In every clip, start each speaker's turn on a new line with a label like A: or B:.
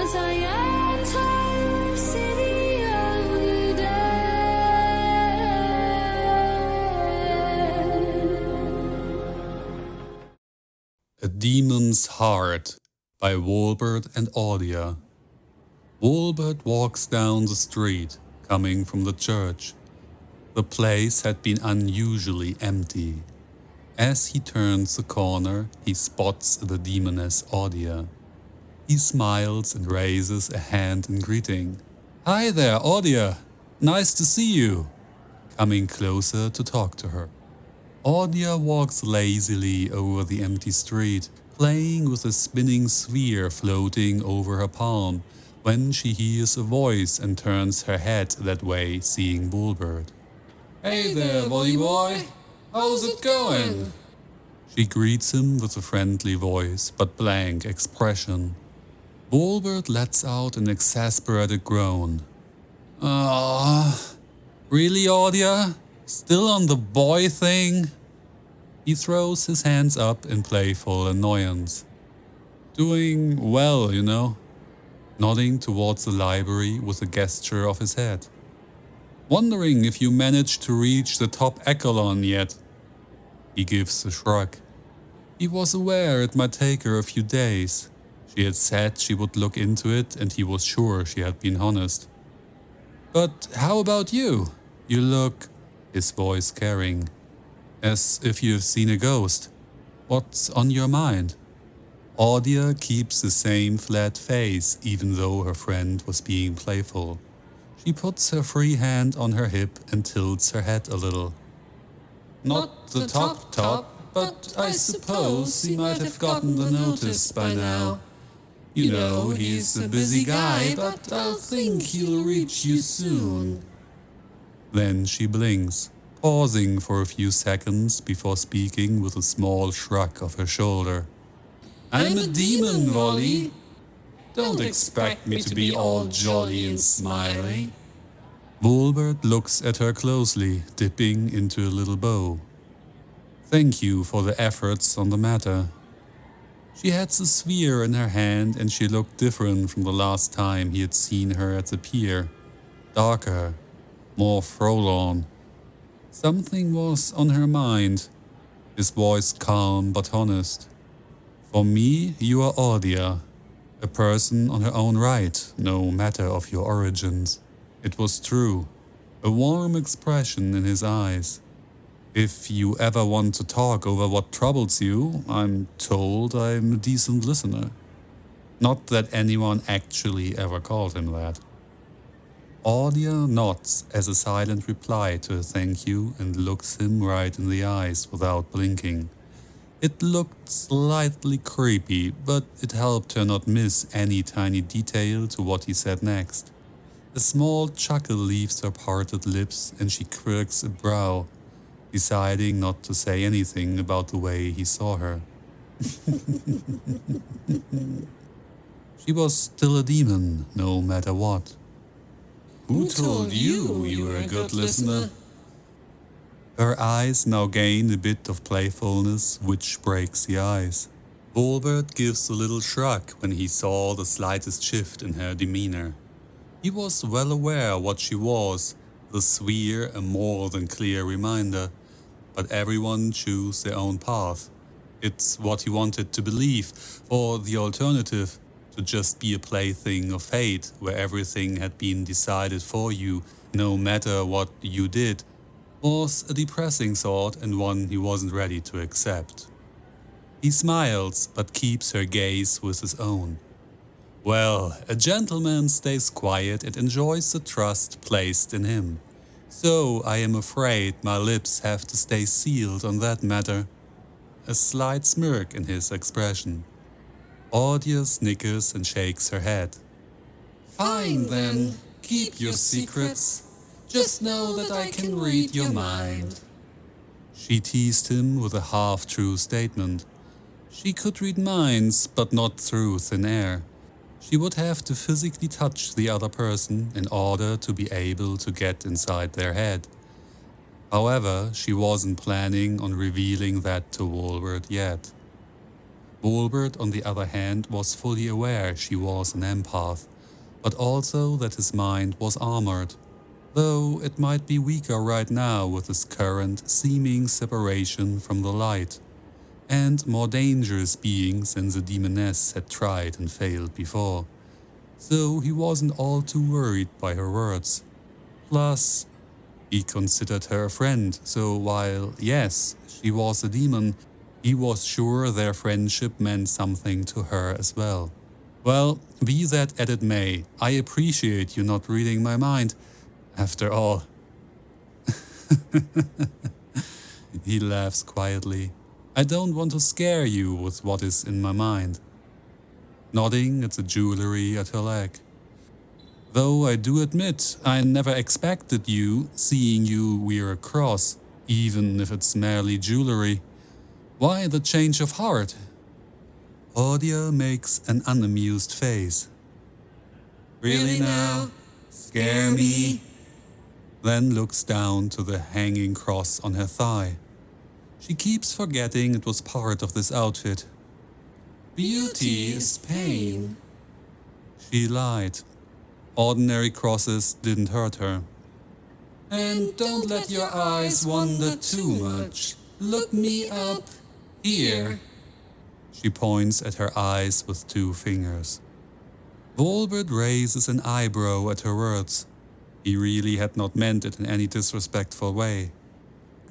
A: as I enter city of the dead.
B: A Demon's Heart by Walbert and Audia. Walbert walks down the street, coming from the church. The place had been unusually empty. As he turns the corner, he spots the demoness Audia. He smiles and raises a hand in greeting. "Hi there, Audia! Nice to see you!" Coming closer to talk to her. Audia walks lazily over the empty street, playing with a spinning sphere floating over her palm, when she hears a voice and turns her head that way, seeing Walbert. "Hey there, volley boy! How's it going?" She greets him with a friendly voice, but blank expression. Walbert lets out an exasperated groan. Really, Audia? Still on the boy thing?" He throws his hands up in playful annoyance. "Doing well, you know," nodding towards the library with a gesture of his head. "Wondering if you managed to reach the top echelon yet." He gives a shrug. He was aware it might take her a few days. She had said she would look into it, and he was sure she had been honest. "But how about you? You look," his voice carrying, "as if you've seen a ghost. What's on your mind?" Audia keeps the same flat face, even though her friend was being playful. She puts her free hand on her hip and tilts her head a little. "Not the top, but I suppose he might have gotten the notice by now. You know, he's a busy guy, but I'll think he'll reach you soon." Then she blinks, pausing for a few seconds before speaking with a small shrug of her shoulder. "I'm a demon, Volley. Don't expect me to be all jolly and smiley." Walbert looks at her closely, dipping into a little bow. "Thank you for the efforts on the matter." She had the sphere in her hand, and she looked different from the last time he had seen her at the pier. Darker, more forlorn. Something was on her mind, his voice calm but honest. "For me, you are Audia, a person on her own right, no matter of your origins." It was true, a warm expression in his eyes. "If you ever want to talk over what troubles you, I'm told I'm a decent listener." Not that anyone actually ever called him that. Audia nods as a silent reply to a thank you and looks him right in the eyes without blinking. It looked slightly creepy, but it helped her not miss any tiny detail to what he said next. A small chuckle leaves her parted lips and she quirks a brow, deciding not to say anything about the way he saw her. She was still a demon, no matter what. "Who told you you were a good listener?" Her eyes now gain a bit of playfulness, which breaks the ice. Walbert gives a little shrug when he saw the slightest shift in her demeanor. He was well aware what she was, the sphere a more than clear reminder, but everyone chose their own path. It's what he wanted to believe, or the alternative, to just be a plaything of fate where everything had been decided for you, no matter what you did, was a depressing thought and one he wasn't ready to accept. He smiles, but keeps her gaze with his own. "Well, a gentleman stays quiet and enjoys the trust placed in him. So I am afraid my lips have to stay sealed on that matter." A slight smirk in his expression. Audia snickers and shakes her head. "Fine then, keep your secrets. Just know that I can read your mind." She teased him with a half-true statement. She could read minds, but not through thin air. She would have to physically touch the other person in order to be able to get inside their head. However, she wasn't planning on revealing that to Walbert yet. Volbert, on the other hand, was fully aware she was an empath, but also that his mind was armored, though it might be weaker right now with his current seeming separation from the light, and more dangerous being since the demoness had tried and failed before. So he wasn't all too worried by her words. Plus, he considered her a friend, so while, yes, she was a demon, he was sure their friendship meant something to her as well. Well, be that as it may, I appreciate you not reading my mind. After all. He laughs quietly. I don't want to scare you with what is in my mind. Nodding at the jewelry at her leg. Though I do admit, I never expected you, seeing you wear a cross, even if it's merely jewelry. Why the change of heart? Audia makes an unamused face. Really now? Scare me? Then looks down to the hanging cross on her thigh. She keeps forgetting it was part of this outfit. Beauty is pain. She lied. Ordinary crosses didn't hurt her. And don't let your eyes wander too much. Look me up. Here. She points at her eyes with 2 fingers. Volbert raises an eyebrow at her words. He really had not meant it in any disrespectful way.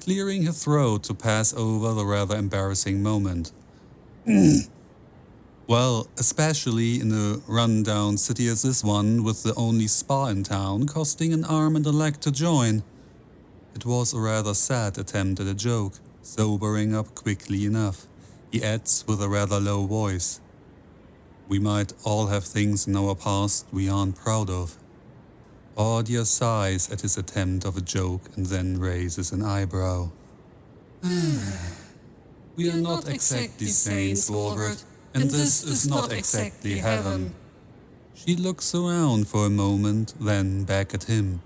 B: Clearing her throat to pass over the rather embarrassing moment. Well, especially in a run-down city as this one, with the only spa in town costing an arm and a leg to join. It was a rather sad attempt at a joke, sobering up quickly enough. He adds with a rather low voice. We might all have things in our past we aren't proud of. Audia sighs at his attempt of a joke and then raises an eyebrow. We are not exactly saints, Volbert, and this is not exactly heaven. She looks around for a moment, then back at him.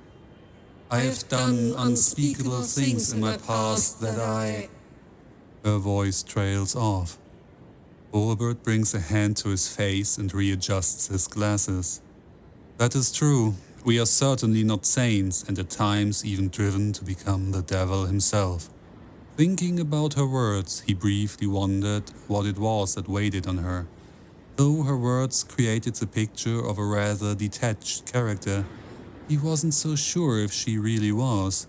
B: I have done unspeakable things in my past that I... Her voice trails off. Volbert brings a hand to his face and readjusts his glasses. That is true. We are certainly not saints, and at times even driven to become the devil himself. Thinking about her words, he briefly wondered what it was that waited on her. Though her words created the picture of a rather detached character, he wasn't so sure if she really was.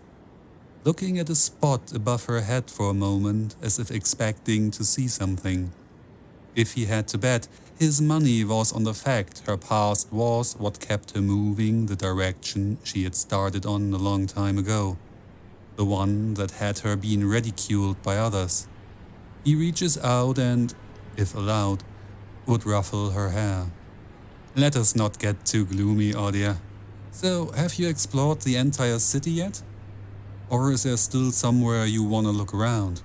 B: Looking at a spot above her head for a moment, as if expecting to see something. If he had to bet, his money was on the fact her past was what kept her moving the direction she had started on a long time ago. The one that had her been ridiculed by others. He reaches out and, if allowed, would ruffle her hair. Let us not get too gloomy, Audia. So, have you explored the entire city yet? Or is there still somewhere you want to look around?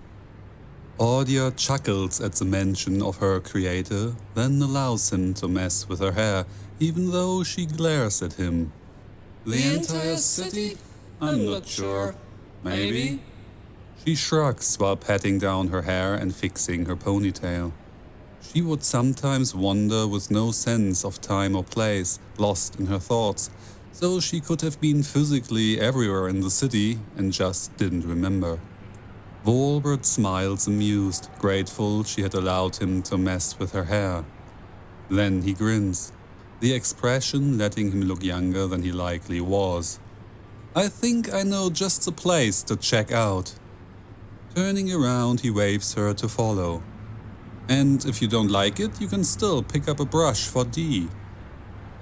B: Audia chuckles at the mention of her creator, then allows him to mess with her hair, even though she glares at him. The entire city? I'm not sure. Maybe? She shrugs while patting down her hair and fixing her ponytail. She would sometimes wander with no sense of time or place, lost in her thoughts, so she could have been physically everywhere in the city and just didn't remember. Volbert smiles amused, grateful she had allowed him to mess with her hair. Then he grins, the expression letting him look younger than he likely was. I think I know just the place to check out. Turning around, he waves her to follow. And if you don't like it, you can still pick up a brush for D.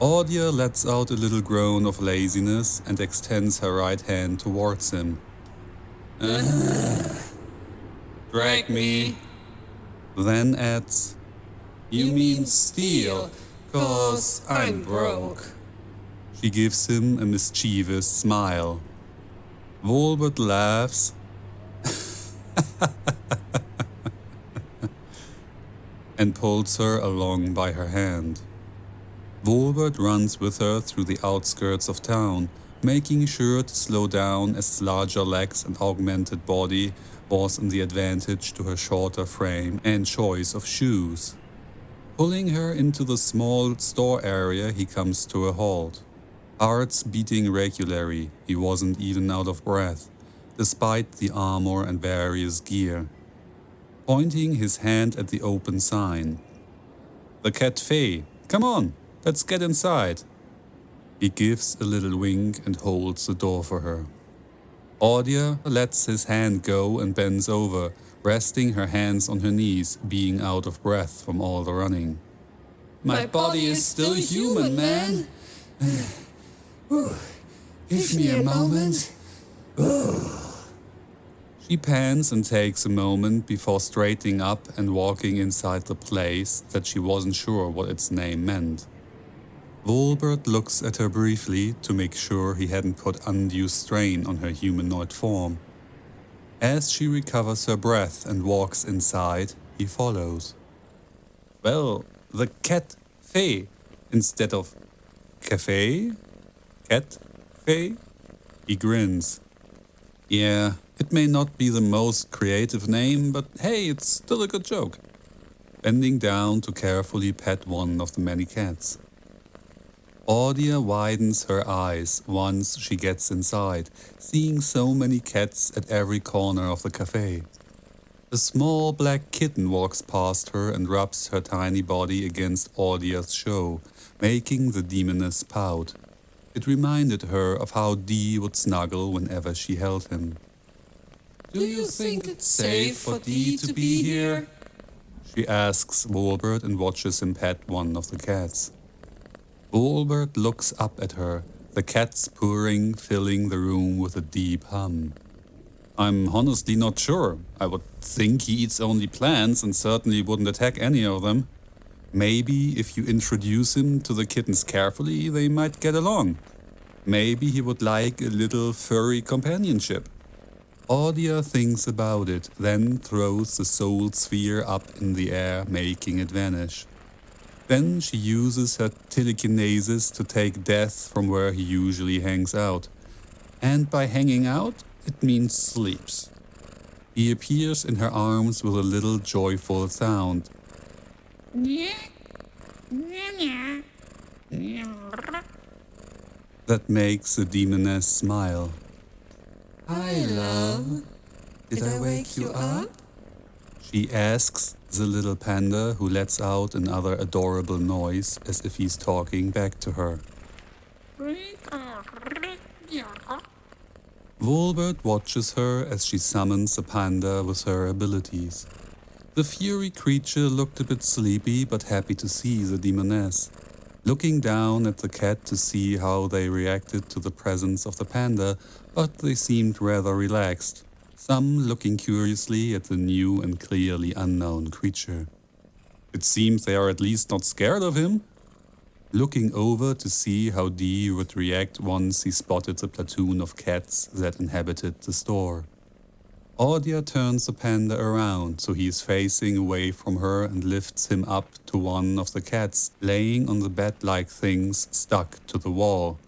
B: Audia lets out a little groan of laziness and extends her right hand towards him. Drag me. Then adds, You mean steal, 'cause I'm broke. She gives him a mischievous smile. Volbert laughs. And pulls her along by her hand. Volbert runs with her through the outskirts of town, making sure to slow down as its larger legs and augmented body was an advantage to her shorter frame and choice of shoes. Pulling her into the small store area, he comes to a halt. Hearts beating regularly, he wasn't even out of breath, despite the armor and various gear. Pointing his hand at the open sign. "The cafe, come on, let's get inside." He gives a little wink and holds the door for her. Audia lets his hand go and bends over, resting her hands on her knees, being out of breath from all the running.
A: My body is still human, man. Give me a moment.
B: She pants and takes a moment before straightening up and walking inside the place that she wasn't sure what its name meant. Wolbert looks at her briefly to make sure he hadn't put undue strain on her humanoid form. As she recovers her breath and walks inside, he follows. "Well, the cat-fe instead of cafe? Cat-fe?" He grins. "Yeah, it may not be the most creative name, but hey, it's still a good joke." Bending down to carefully pet one of the many cats. Audia widens her eyes once she gets inside, seeing so many cats at every corner of the cafe. A small black kitten walks past her and rubs her tiny body against Audia's show, making the demoness pout. It reminded her of how Dee would snuggle whenever she held him.
A: Do you think it's safe for Dee to be here?
B: She asks Wolbert and watches him pet one of the cats. Wolbert looks up at her, the cat's purring filling the room with a deep hum. "I'm honestly not sure. I would think he eats only plants and certainly wouldn't attack any of them. Maybe if you introduce him to the kittens carefully, they might get along. Maybe he would like a little furry companionship." Audia thinks about it, then throws the soul sphere up in the air, making it vanish. Then she uses her telekinesis to take Death from where he usually hangs out. And by hanging out, it means sleeps. He appears in her arms with a little joyful sound. That makes the demoness smile.
A: Hi, love. Did I wake you up?
B: She asks the little panda, who lets out another adorable noise as if he's talking back to her. Wolbert watches her as she summons the panda with her abilities. The fury creature looked a bit sleepy but happy to see the demoness. Looking down at the cat to see how they reacted to the presence of the panda, but they seemed rather relaxed, some looking curiously at the new and clearly unknown creature. It seems they are at least not scared of him. Looking over to see how Dee would react once he spotted the platoon of cats that inhabited the store. Audia turns the panda around so he is facing away from her and lifts him up to one of the cats laying on the bed-like things stuck to the wall.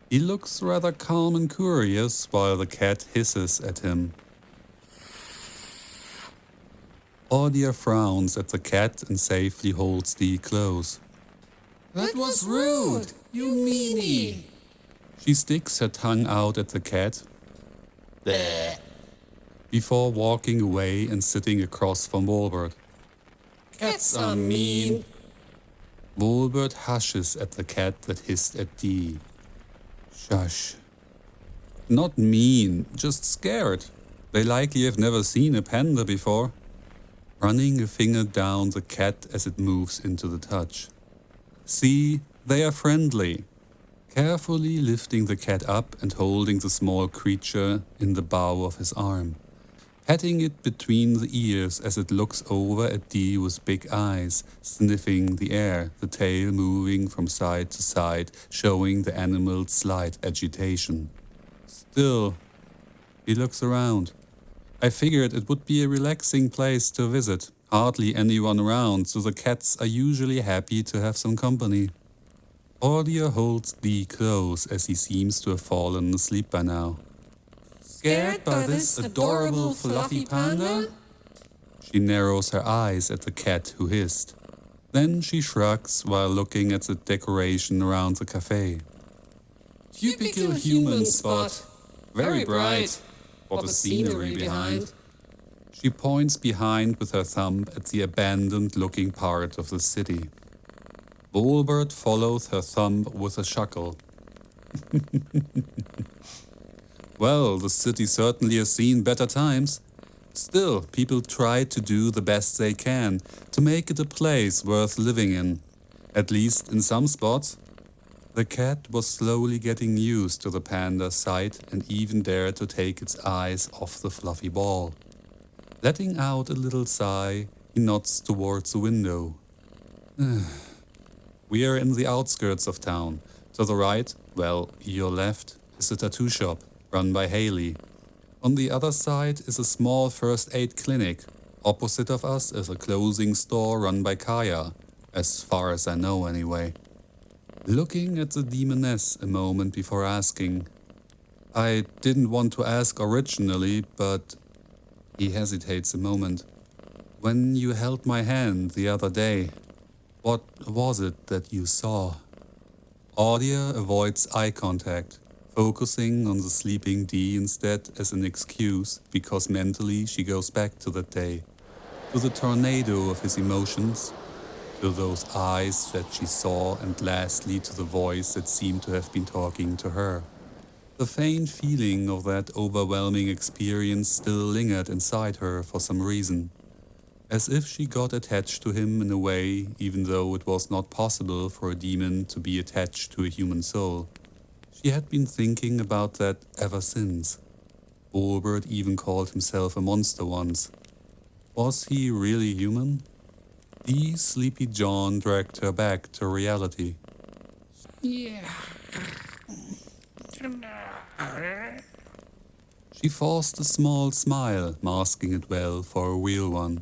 B: He looks rather calm and curious while the cat hisses at him. Audia frowns at the cat and safely holds Dee close.
A: That was rude, you meanie.
B: She sticks her tongue out at the cat.
A: Bleh.
B: Before walking away and sitting across from Wolbert.
A: Cats are mean.
B: Wolbert hushes at the cat that hissed at Dee. Shush. Not mean, just scared. They likely have never seen a panda before. Running a finger down the cat as it moves into the touch. See, they are friendly. Carefully lifting the cat up and holding the small creature in the bow of his arm. Patting it between the ears as it looks over at Dee with big eyes, sniffing the air, the tail moving from side to side, showing the animal's slight agitation. Still, he looks around. I figured it would be a relaxing place to visit. Hardly anyone around, so the cats are usually happy to have some company. Audia holds Dee close as he seems to have fallen asleep by now.
A: Scared by this adorable fluffy panda?
B: She narrows her eyes at the cat who hissed. Then she shrugs while looking at the decoration around the cafe.
A: Typical human spot. Very bright. What a scenery behind.
B: She points behind with her thumb at the abandoned-looking part of the city. Wolbert follows her thumb with a chuckle. Well, the city certainly has seen better times. Still, people try to do the best they can to make it a place worth living in, at least in some spots. The cat was slowly getting used to the panda's sight and even dared to take its eyes off the fluffy ball. Letting out a little sigh, he nods towards the window. We are in the outskirts of town. To the right, well, your left, is a tattoo shop run by Haley. On the other side is a small first aid clinic. Opposite of us is a clothing store run by Kaya, as far as I know anyway. Looking at the demoness a moment before asking. I didn't want to ask originally, but... He hesitates a moment. When you held my hand the other day, what was it that you saw? Audia avoids eye contact, focusing on the sleeping Dee instead as an excuse because mentally she goes back to that day, to the tornado of his emotions, to those eyes that she saw, and lastly to the voice that seemed to have been talking to her. The faint feeling of that overwhelming experience still lingered inside her for some reason, as if she got attached to him in a way even though it was not possible for a demon to be attached to a human soul. She had been thinking about that ever since. Albert even called himself a monster once. Was he really human? Dee's sleepy John dragged her back to reality.
A: Yeah.
B: She forced a small smile, masking it well for a real one.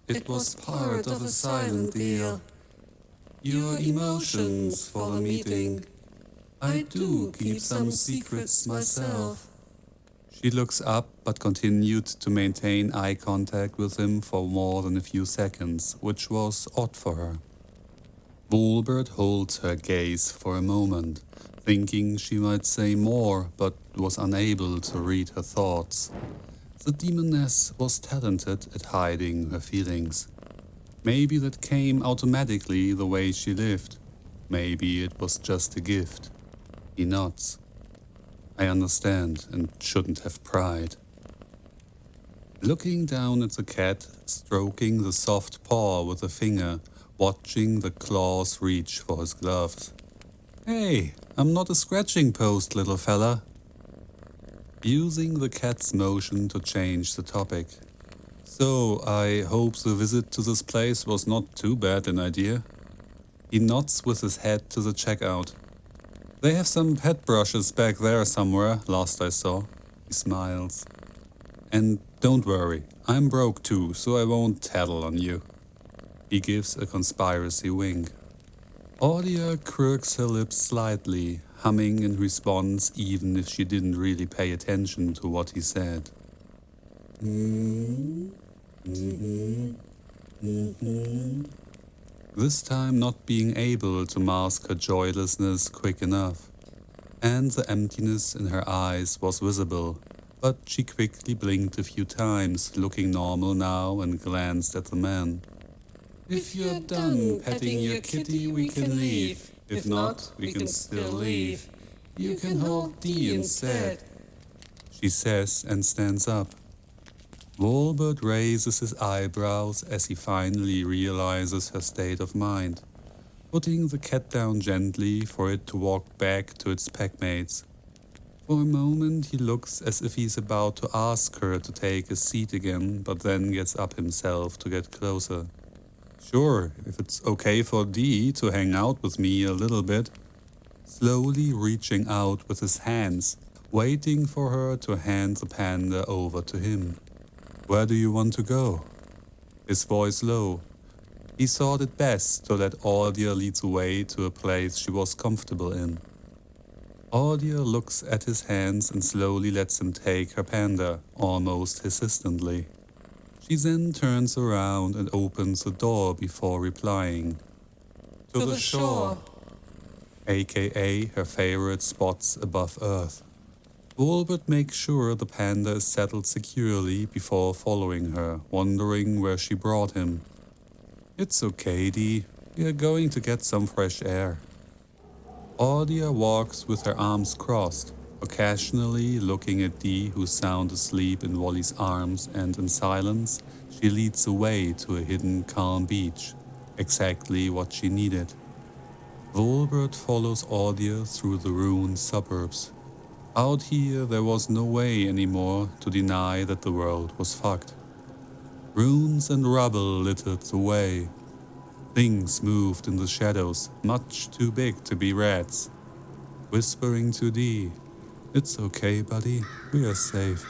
A: It was part of a silent deal. Your emotions for the meeting. I do keep some secrets myself.
B: She looks up but continued to maintain eye contact with him for more than a few seconds, which was odd for her. Wolbert holds her gaze for a moment, thinking she might say more, but was unable to read her thoughts. The demoness was talented at hiding her feelings. Maybe that came automatically the way she lived. Maybe it was just a gift. He nods. I understand and shouldn't have pried. Looking down at the cat, stroking the soft paw with a finger, watching the claws reach for his gloves. Hey, I'm not a scratching post, little fella. Using the cat's motion to change the topic. So, I hope the visit to this place was not too bad an idea. He nods with his head to the checkout. They have some pet brushes back there somewhere, last I saw. He smiles. And don't worry, I'm broke too, so I won't tattle on you. He gives a conspiracy wink. Audia quirks her lips slightly, humming in response even if she didn't really pay attention to what he said. This time not being able to mask her joylessness quick enough, and the emptiness in her eyes was visible, but she quickly blinked a few times, looking normal now, and glanced at the man.
A: If you're done petting your kitty, we can leave. If not, we can still leave. You can hold Dee instead.
B: She says and stands up. Wolbert raises his eyebrows as he finally realizes her state of mind, putting the cat down gently for it to walk back to its packmates. For a moment he looks as if he's about to ask her to take a seat again, but then gets up himself to get closer. Sure, if it's okay for Dee to hang out with me a little bit. Slowly reaching out with his hands, waiting for her to hand the panda over to him. Where do you want to go? His voice low. He thought it best to let Audia lead the way to a place she was comfortable in. Audia looks at his hands and slowly lets him take her panda, almost hesitantly. She then turns around and opens the door before replying.
A: To the shore.
B: AKA her favorite spots above Earth. Wolbert makes sure the panda is settled securely before following her, wondering where she brought him. It's okay, Dee. We are going to get some fresh air. Audia walks with her arms crossed, occasionally looking at Dee, who's sound asleep in Wally's arms, and in silence, she leads the way to a hidden calm beach, exactly what she needed. Wolbert follows Audia through the ruined suburbs. Out here, there was no way anymore to deny that the world was fucked. Ruins and rubble littered the way. Things moved in the shadows, much too big to be rats. Whispering to Dee, "It's okay, buddy, we are safe."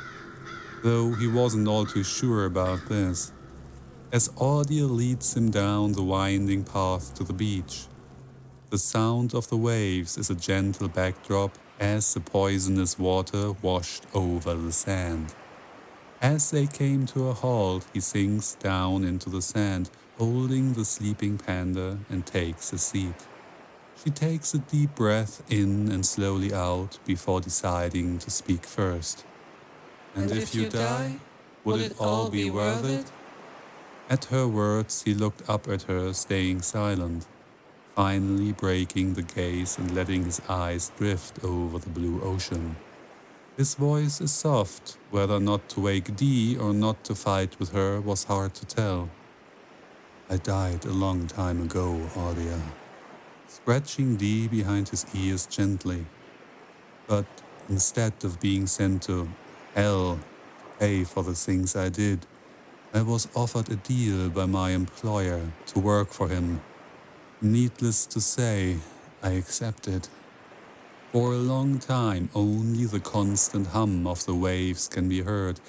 B: Though he wasn't all too sure about this. As Audia leads him down the winding path to the beach, the sound of the waves is a gentle backdrop as the poisonous water washed over the sand. As they came to a halt, he sinks down into the sand, holding the sleeping panda, and takes a seat. She takes a deep breath in and slowly out before deciding to speak first.
A: And if you die, would it all be worth it?
B: At her words, he looked up at her, staying silent, finally breaking the gaze and letting his eyes drift over the blue ocean. His voice is soft. Whether not to wake Dee or not to fight with her was hard to tell. "I died a long time ago, Audia," scratching Dee behind his ears gently. "But instead of being sent to hell to pay for the things I did, I was offered a deal by my employer to work for him. Needless to say, I accepted. For a long time, only the constant hum of the waves can be heard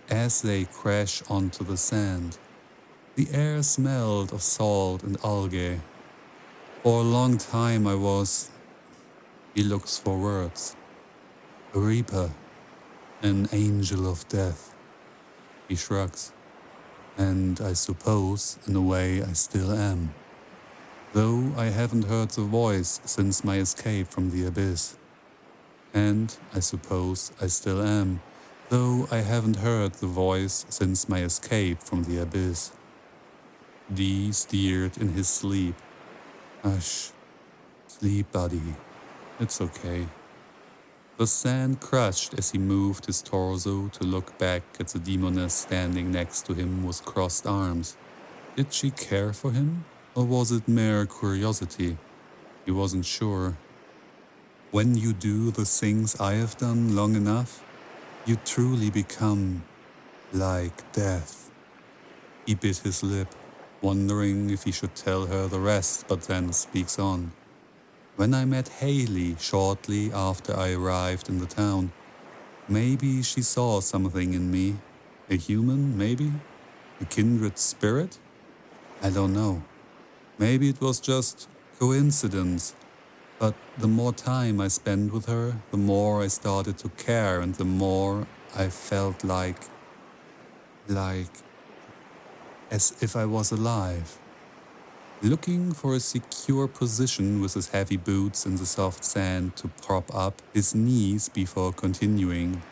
B: as they crash onto the sand. The air smelled of salt and algae. For a long time I was..." He looks for words. "A reaper, an angel of death." He shrugs. "And I suppose, in a way, I still am. Though I haven't heard the voice since my escape from the abyss. And I suppose I still am, though I haven't heard the voice since my escape from the abyss." Dee steered in his sleep. "Hush. Sleep, buddy. It's okay." The sand crushed as he moved his torso to look back at the demoness standing next to him with crossed arms. Did she care for him, or was it mere curiosity? He wasn't sure. When you do the things I have done long enough, you truly become like death. He bit his lip, wondering if he should tell her the rest, but then speaks on. "When I met Haley shortly after I arrived in the town, maybe she saw something in me. A human, maybe? A kindred spirit? I don't know. Maybe it was just coincidence. But the more time I spent with her, the more I started to care, and the more I felt like as if I was alive." Looking for a secure position with his heavy boots in the soft sand to prop up his knees before continuing.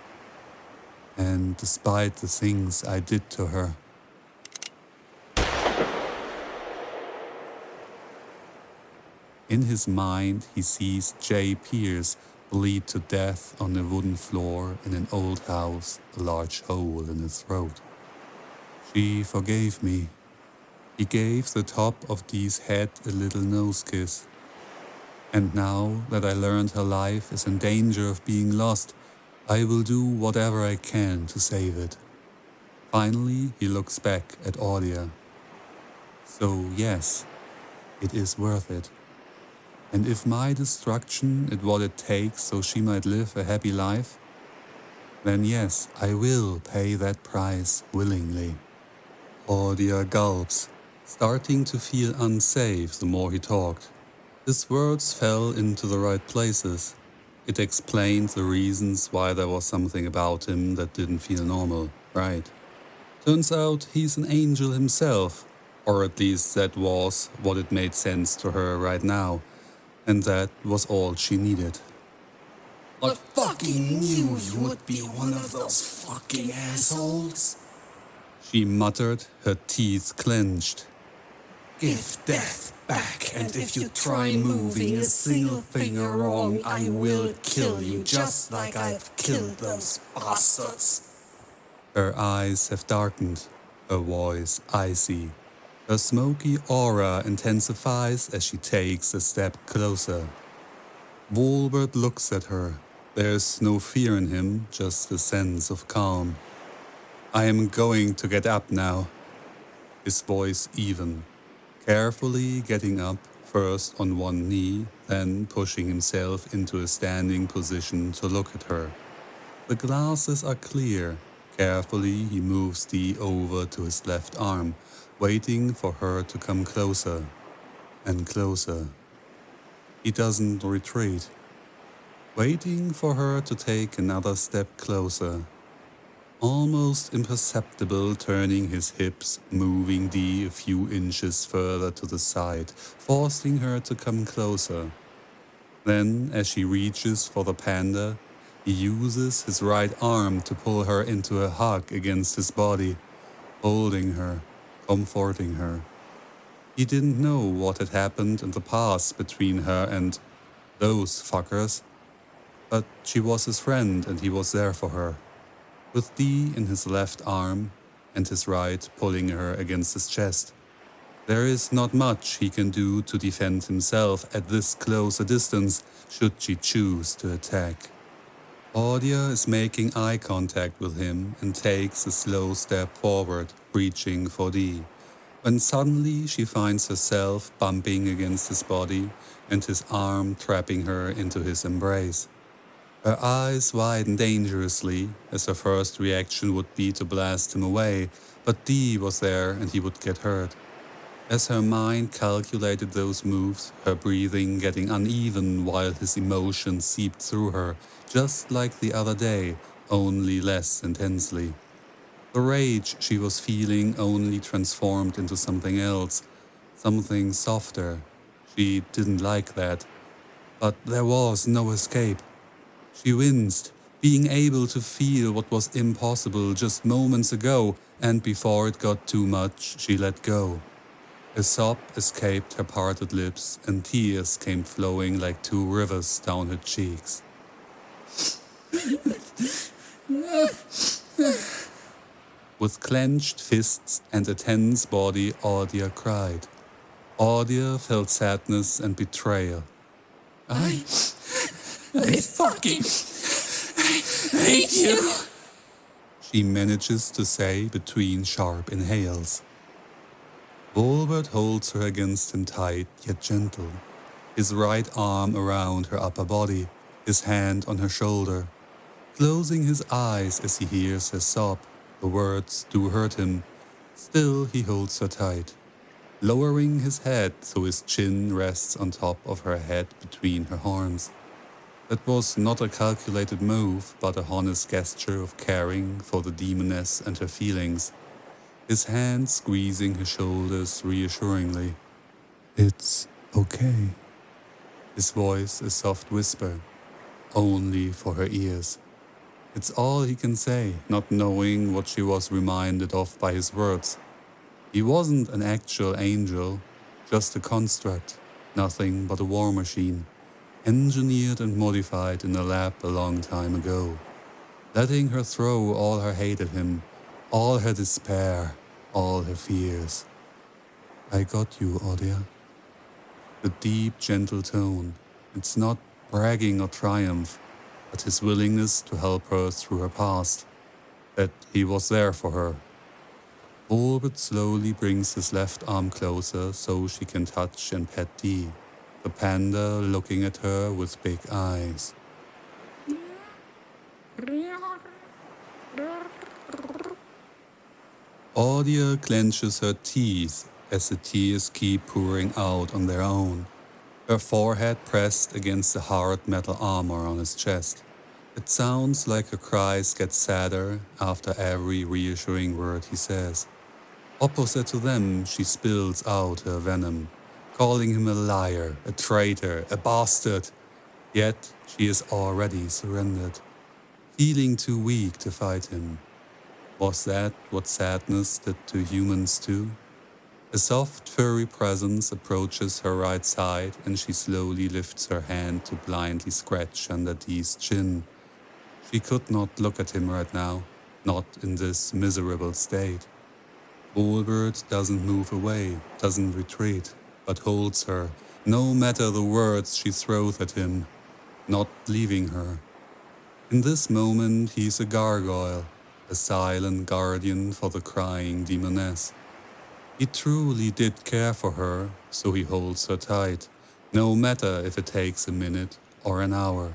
B: "And despite the things I did to her..." In his mind, he sees Jay Pierce bleed to death on a wooden floor in an old house, a large hole in his throat. She forgave me. He gave the top of Dee's head a little nose kiss. And now that I learned her life is in danger of being lost, I will do whatever I can to save it. Finally, he looks back at Audia. So yes, it is worth it. And if my destruction is what it takes so she might live a happy life, then yes, I will pay that price willingly. Audia gulps, starting to feel unsafe the more he talked. His words fell into the right places. It explained the reasons why there was something about him that didn't feel normal, right? Turns out he's an angel himself, or at least that was what it made sense to her right now, and that was all she needed.
A: I fucking knew you would be one of those fucking assholes.
B: She muttered, her teeth clenched.
A: Give death back, and if you try moving a single finger wrong, I will kill you just like I've killed those bastards.
B: Her eyes have darkened, her voice icy. Her smoky aura intensifies as she takes a step closer. Wolbert looks at her. There's no fear in him, just a sense of calm. I am going to get up now. His voice even, carefully getting up, first on one knee, then pushing himself into a standing position to look at her. The glasses are clear. Carefully, he moves Dee over to his left arm, waiting for her to come closer and closer. He doesn't retreat, waiting for her to take another step closer. Almost imperceptible, turning his hips, moving Dee a few inches further to the side, forcing her to come closer. Then, as she reaches for the panda, he uses his right arm to pull her into a hug against his body, holding her, comforting her. He didn't know what had happened in the past between her and those fuckers, but she was his friend and he was there for her. With Dee in his left arm and his right pulling her against his chest. There is not much he can do to defend himself at this close a distance should she choose to attack. Audia is making eye contact with him and takes a slow step forward, reaching for Dee, when suddenly she finds herself bumping against his body and his arm trapping her into his embrace. Her eyes widen dangerously, as her first reaction would be to blast him away, but Dee was there and he would get hurt. As her mind calculated those moves, her breathing getting uneven while his emotions seeped through her, just like the other day, only less intensely. The rage she was feeling only transformed into something else, something softer. She didn't like that, but there was no escape. She winced, being able to feel what was impossible just moments ago, and before it got too much, she let go. A sob escaped her parted lips, and tears came flowing like two rivers down her cheeks. With clenched fists and a tense body, Audia cried. Audia felt sadness and betrayal.
A: I fucking hate you.
B: She manages to say between sharp inhales. Wolbert holds her against him tight yet gentle, his right arm around her upper body, his hand on her shoulder, closing his eyes as he hears her sob. The words do hurt him. Still he holds her tight, lowering his head so his chin rests on top of her head between her horns. That was not a calculated move, but a honest gesture of caring for the demoness and her feelings. His hand squeezing her shoulders reassuringly. It's okay. His voice a soft whisper, only for her ears. It's all he can say, not knowing what she was reminded of by his words. He wasn't an actual angel, just a construct, nothing but a war machine, engineered and modified in a lab a long time ago, letting her throw all her hate at him, all her despair, all her fears. I got you, Audia. The deep, gentle tone. It's not bragging or triumph, but his willingness to help her through her past, that he was there for her. Wolbert slowly brings his left arm closer so she can touch and pet Dee, the panda looking at her with big eyes. Audia clenches her teeth as the tears keep pouring out on their own, her forehead pressed against the hard metal armor on his chest. It sounds like her cries get sadder after every reassuring word he says. Opposite to them, she spills out her venom, calling him a liar, a traitor, a bastard. Yet she is already surrendered, feeling too weak to fight him. Was that what sadness did to humans too? A soft, furry presence approaches her right side, and she slowly lifts her hand to blindly scratch under Dee's chin. She could not look at him right now, not in this miserable state. Bulbert doesn't move away, doesn't retreat, but holds her, no matter the words she throws at him, not leaving her. In this moment, he's a gargoyle, a silent guardian for the crying demoness. He truly did care for her, so he holds her tight, no matter if it takes a minute or an hour.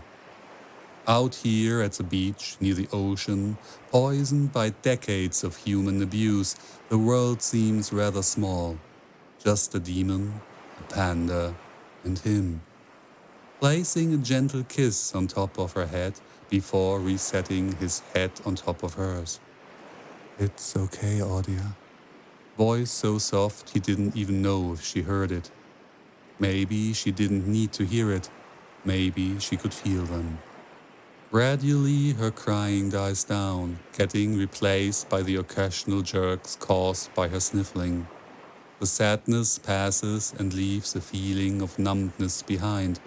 B: Out here at the beach near the ocean, poisoned by decades of human abuse, the world seems rather small. Just a demon, a panda, and him. Placing a gentle kiss on top of her head before resetting his head on top of hers. It's okay, Audia. Voice so soft he didn't even know if she heard it. Maybe she didn't need to hear it. Maybe she could feel them. Gradually, her crying dies down, getting replaced by the occasional jerks caused by her sniffling. The sadness passes and leaves a feeling of numbness behind,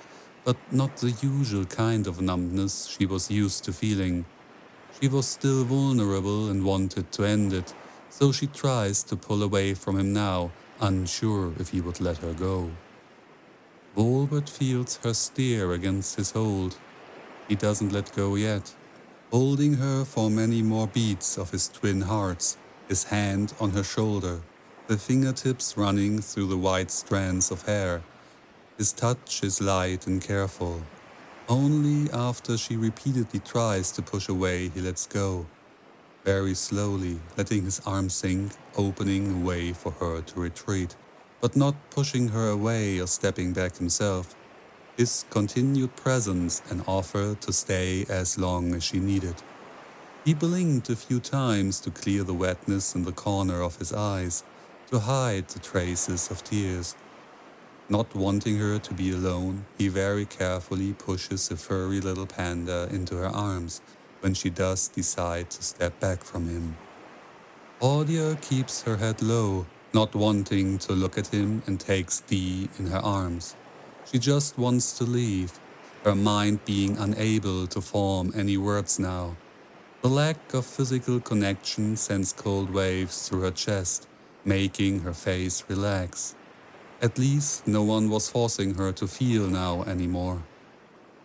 B: but not the usual kind of numbness she was used to feeling. She was still vulnerable and wanted to end it, so she tries to pull away from him now, unsure if he would let her go. Volbert feels her stare against his hold. He doesn't let go yet, holding her for many more beats of his twin hearts, his hand on her shoulder, the fingertips running through the white strands of hair. His touch is light and careful. Only after she repeatedly tries to push away, he lets go, very slowly, letting his arm sink, opening a way for her to retreat, but not pushing her away or stepping back himself. His continued presence an offer to stay as long as she needed. He blinked a few times to clear the wetness in the corner of his eyes, to hide the traces of tears. Not wanting her to be alone, he very carefully pushes the furry little panda into her arms when she does decide to step back from him. Audia keeps her head low, not wanting to look at him, and takes Dee in her arms. She just wants to leave, her mind being unable to form any words now. The lack of physical connection sends cold waves through her chest, making her face relax. At least no one was forcing her to feel now anymore.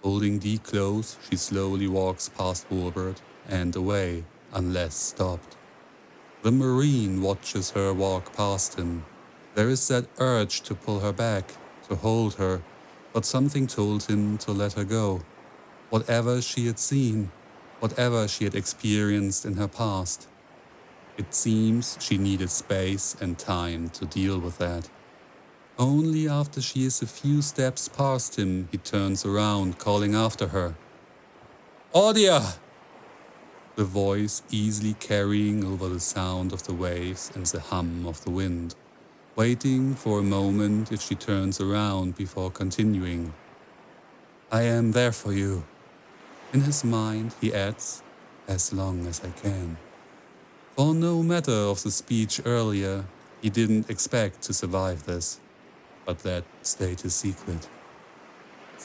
B: Holding Dee close, she slowly walks past Wolbert and away, unless stopped. The Marine watches her walk past him. There is that urge to pull her back, to hold her, but something told him to let her go. Whatever she had seen, whatever she had experienced in her past. It seems she needed space and time to deal with that. Only after she is a few steps past him, he turns around, calling after her. Audia! The voice easily carrying over the sound of the waves and the hum of the wind, waiting for a moment if she turns around before continuing. I am there for you. In his mind, he adds, as long as I can. For no matter of the speech earlier, he didn't expect to survive this, but that stayed his secret.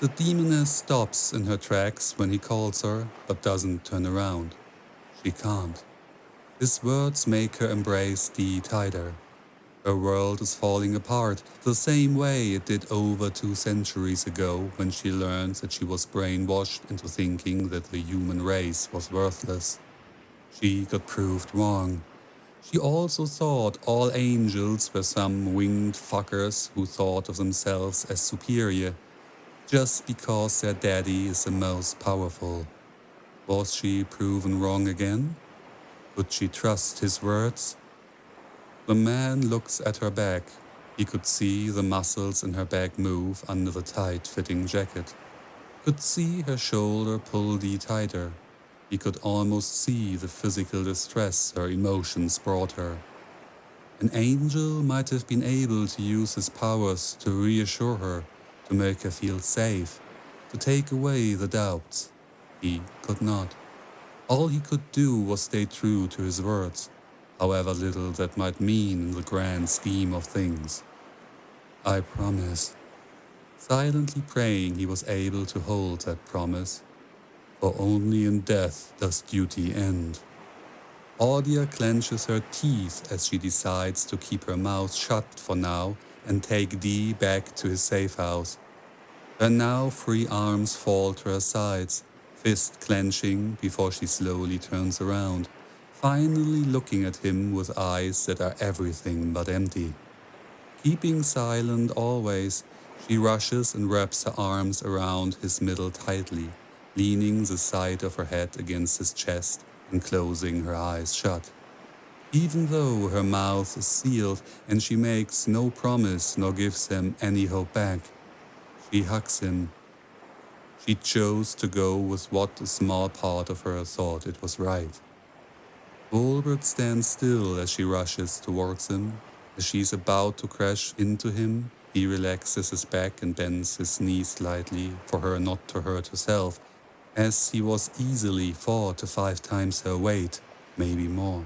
B: The demoness stops in her tracks when he calls her, but doesn't turn around. She can't. His words make her embrace Dee tighter. Her world is falling apart, the same way it did over 2 centuries ago when she learned that she was brainwashed into thinking that the human race was worthless. She got proved wrong. She also thought all angels were some winged fuckers who thought of themselves as superior, just because their daddy is the most powerful. Was she proven wrong again? Could she trust his words? The man looks at her back, He could see the muscles in her back move under the tight-fitting jacket, could see her shoulder pull tighter. He could almost see the physical distress her emotions brought her. An angel might have been able to use his powers to reassure her, to make her feel safe, to take away the doubts. He could not. All he could do was stay true to his words, however little that might mean in the grand scheme of things. I promise. Silently praying he was able to hold that promise, for only in death does duty end. Audia clenches her teeth as she decides to keep her mouth shut for now and take Dee back to his safe house. Her now free arms fall to her sides, fist clenching before she slowly turns around, finally looking at him with eyes that are everything but empty. Keeping silent always, she rushes and wraps her arms around his middle tightly, leaning the side of her head against his chest and closing her eyes shut. Even though her mouth is sealed and she makes no promise nor gives him any hope back, she hugs him. She chose to go with what a small part of her thought it was right. Wilbert stands still as she rushes towards him. As she's about to crash into him, he relaxes his back and bends his knees slightly for her not to hurt herself, as he was easily 4 to 5 times her weight, maybe more.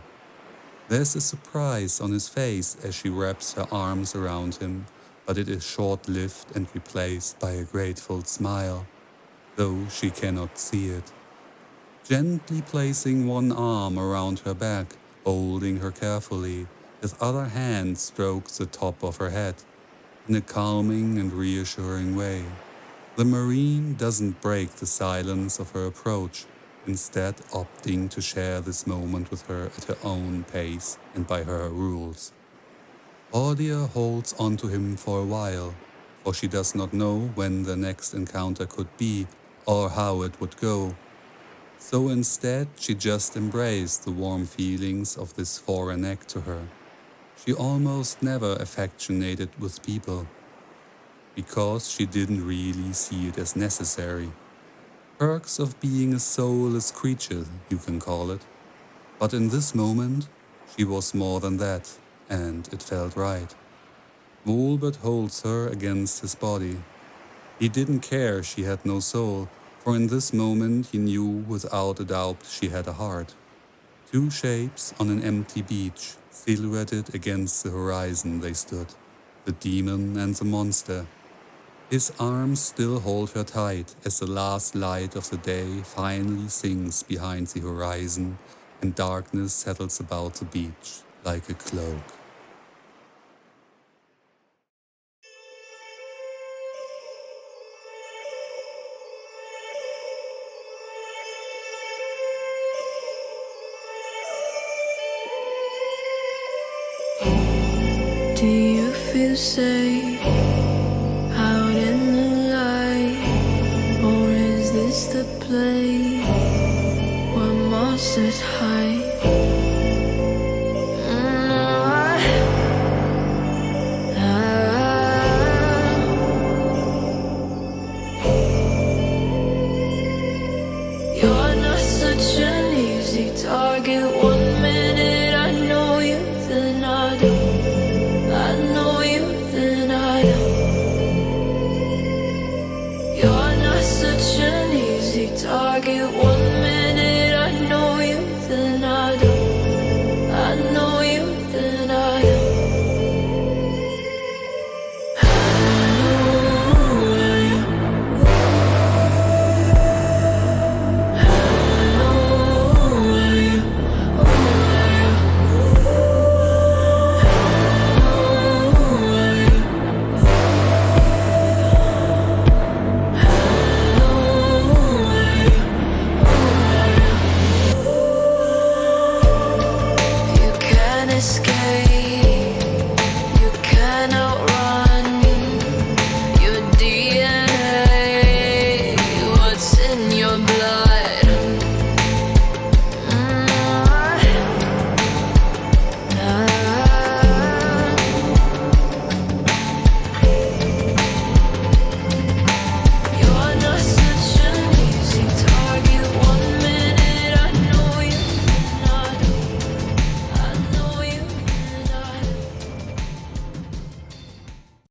B: There's a surprise on his face as she wraps her arms around him, but it is short-lived and replaced by a grateful smile, though she cannot see it. Gently placing one arm around her back, holding her carefully, his other hand strokes the top of her head in a calming and reassuring way. The Marine doesn't break the silence of her approach, instead opting to share this moment with her at her own pace and by her rules. Audia holds onto him for a while, for she does not know when the next encounter could be or how it would go. So instead, she just embraced the warm feelings of this foreign act to her. She almost never affectionated with people, because she didn't really see it as necessary. Perks of being a soulless creature, you can call it. But in this moment, she was more than that, and it felt right. Wilbert holds her against his body. He didn't care she had no soul, for in this moment he knew without a doubt she had a heart. 2 shapes on an empty beach, silhouetted against the horizon they stood, the demon and the monster. His arms still hold her tight as the last light of the day finally sinks behind the horizon and darkness settles about the beach like a cloak.
C: Do you feel safe out in the light? Or is this the place where monsters hide? You're not such an easy target. 1 minute I know you, then I don't. I know you, then I don't. You're not such an easy target.